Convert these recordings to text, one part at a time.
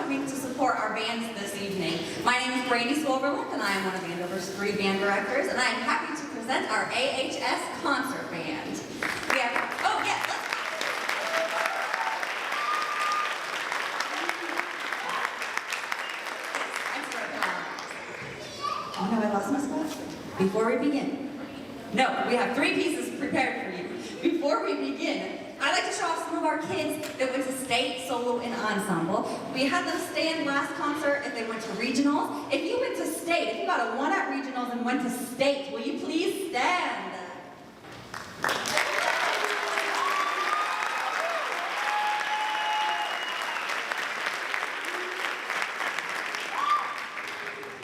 coming to support our bands this evening. My name is Brady Swoverland, and I am one of Andover's 3 band directors, and I am happy to present our AHS Concert Band. We have, oh yes, let's Oh no, I lost my spot. Before we begin. No, we have 3 pieces prepared for you. Before we begin, I'd like to show off some of our kids that went to state, solo, and ensemble. We had them stand last concert if they went to regionals. If you went to state, if you got a 1 at regionals and went to state, will you please stand?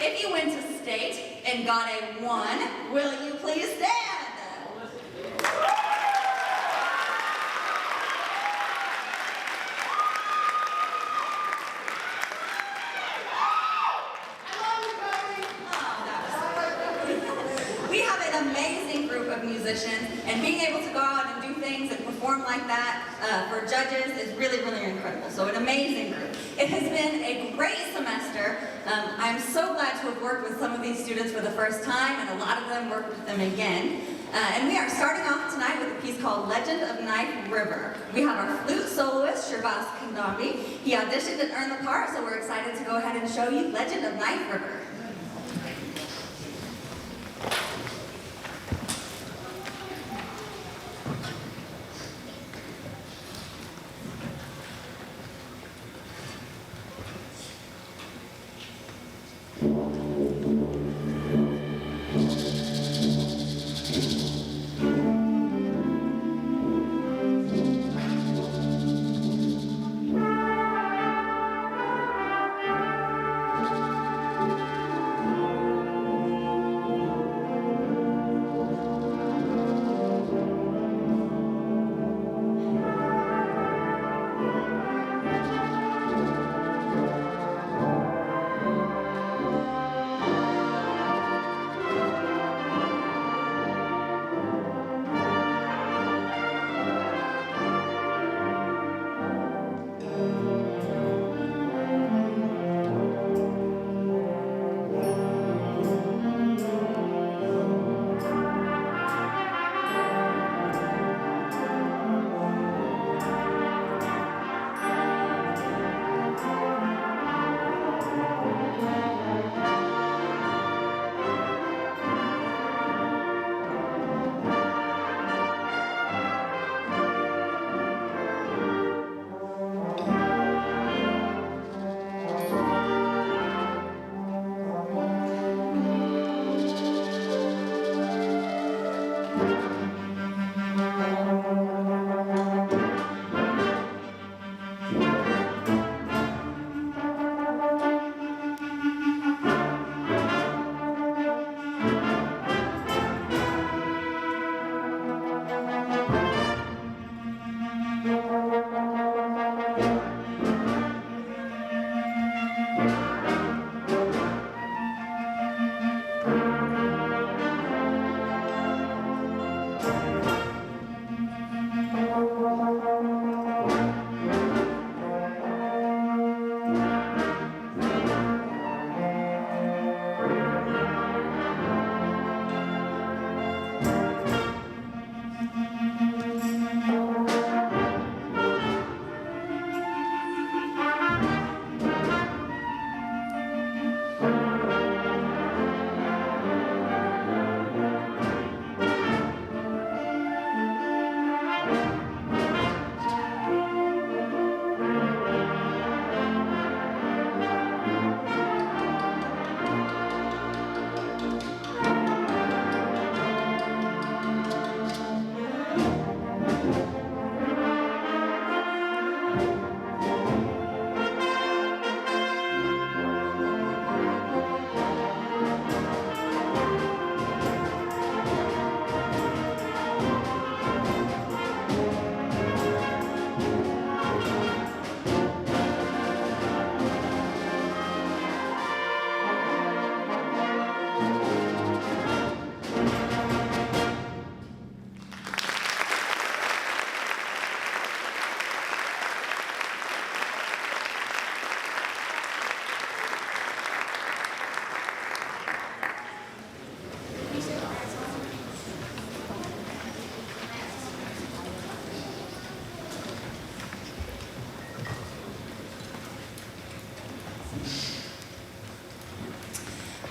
If you went to state and got a 1, will you please stand? We have an amazing group of musicians, and being able to go out and do things and perform like that for judges is really, really incredible. So an amazing group. It has been a great semester. I'm so glad to have worked with some of these students for the first time, and a lot of them worked with them again. And we are starting off tonight with a piece called Legend of Knife River. We have our flute soloist, Shervas Kandambi. He auditioned and earned the part, so we're excited to go ahead and show you Legend of Knife River.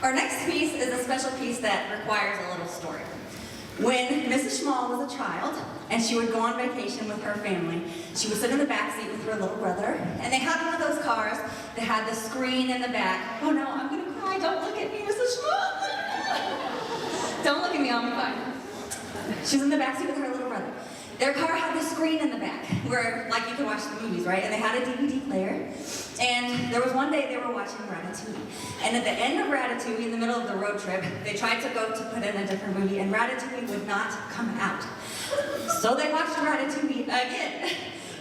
Our next piece is a special piece that requires a little story. When Mrs. Schmall was a child, and she would go on vacation with her family, she would sit in the back seat with her little brother, and they had one of those cars that had the screen in the back. Oh no, I'm gonna cry, don't look at me, Mrs. Schmall. Don't look at me, I'll be fine. She was in the back seat with her little brother. Their car had the screen in the back, where, like, you could watch the movies, right? And they had a DVD player. And there was one day they were watching Ratatouille. And at the end of Ratatouille, in the middle of the road trip, they tried to go to put in a different movie, and Ratatouille would not come out. So they watched Ratatouille again.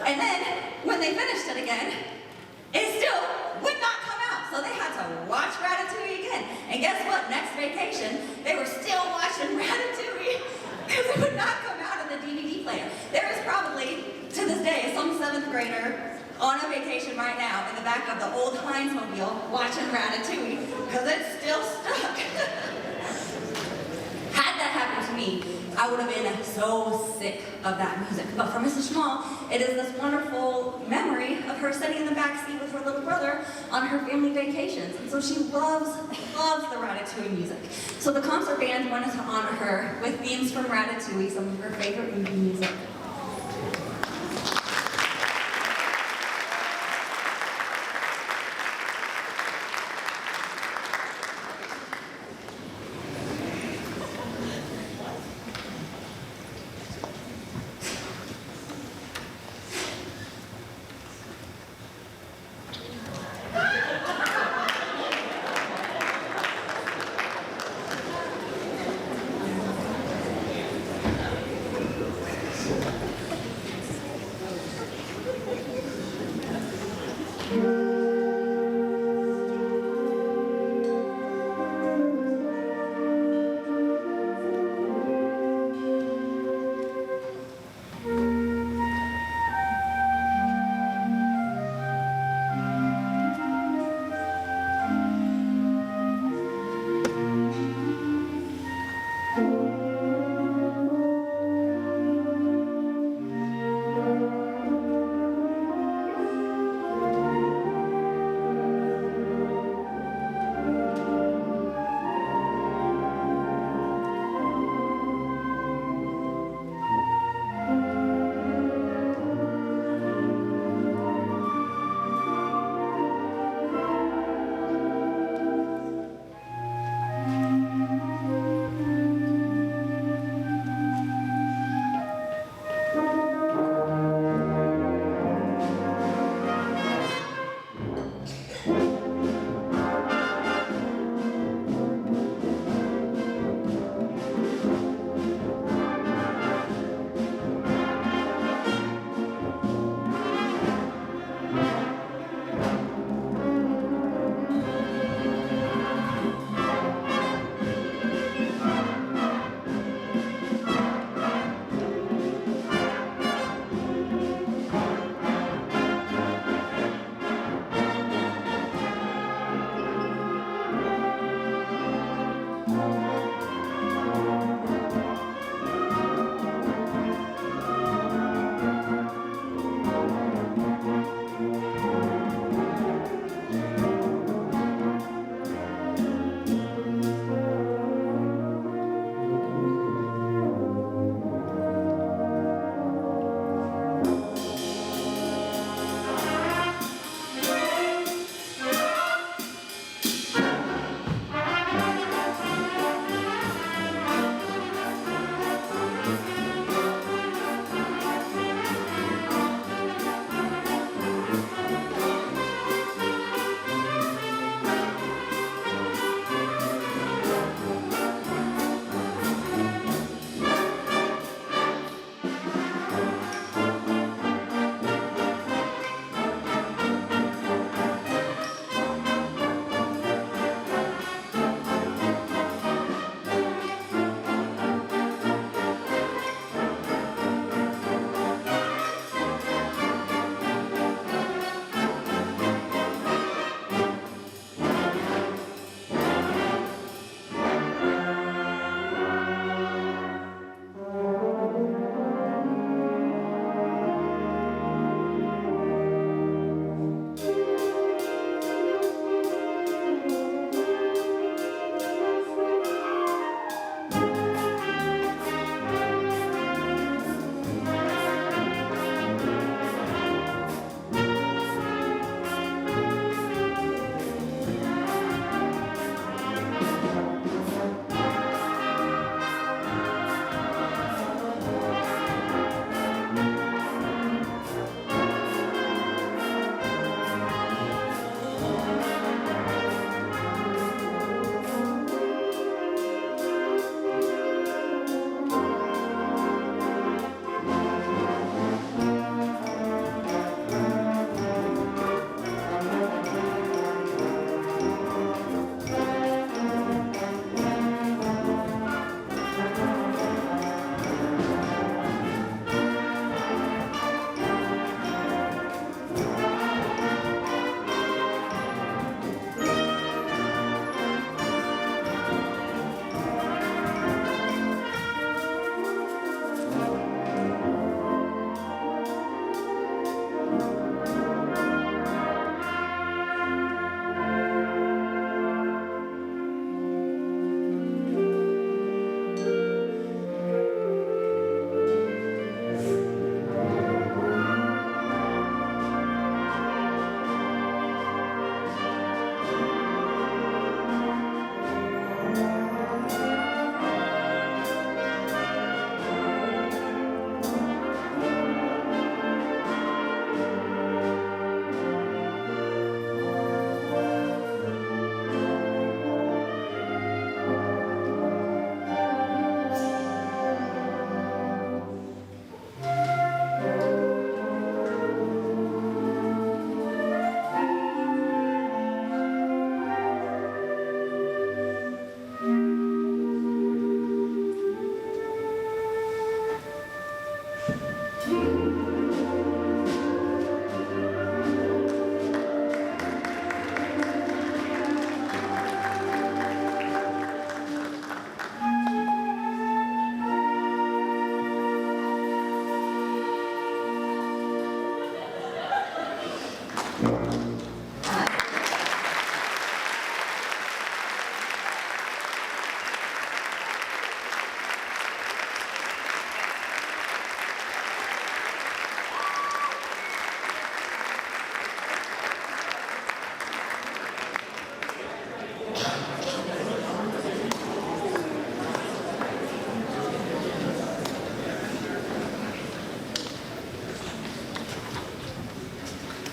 And then, when they finished it again, it still would not come out. So they had to watch Ratatouille again. And guess what? Next vacation, they were still watching Ratatouille because it would not come out of the DVD player. There is probably, to this day, some 7th grader on a vacation right now in the back of the old Heinz-mobile watching Ratatouille because it's still stuck. Had that happened to me, I would have been so sick of that music. But for Mrs. Schmall, it is this wonderful memory of her sitting in the back seat with her little brother on her family vacations. And so she loves the Ratatouille music. So the concert band wanted to honor her with themes from Ratatouille, some of her favorite movie music.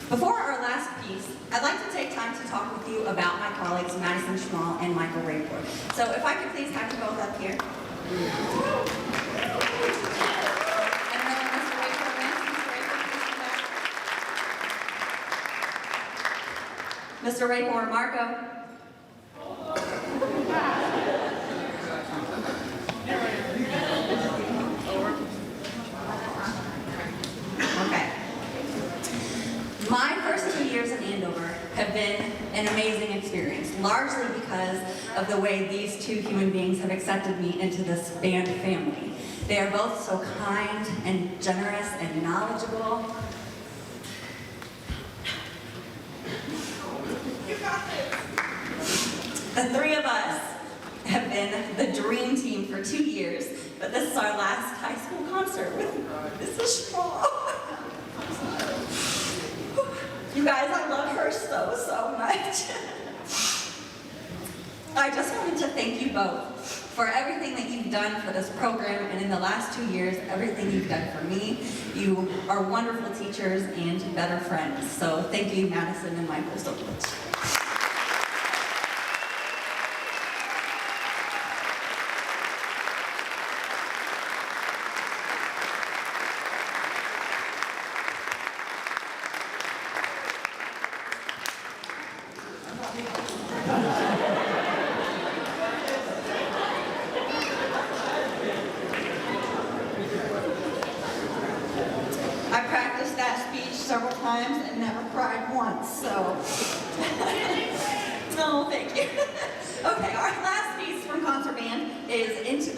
Before our last piece, I'd like to take time to talk with you about my colleagues, Madison Schmall and Michael Rayford. So if I could please have you both up here. And then Mr. Rayford, please come back. Mr. Rayford, Marco. Okay. My first 2 years in Andover have been an amazing experience, largely because of the way these two human beings have accepted me into this band family. They are both so kind and generous and knowledgeable. The three of us have been the dream team for 2 years, but this is our last high school concert with Mrs. Schmall. You guys, I love her so much. I just wanted to thank you both for everything that you've done for this program, and in the last 2 years, everything you've done for me. You are wonderful teachers and better friends. So thank you, Madison and Michael, so much. I practiced that speech several times and never cried once, so. No, thank you. Okay, our last piece from Concert Band is Into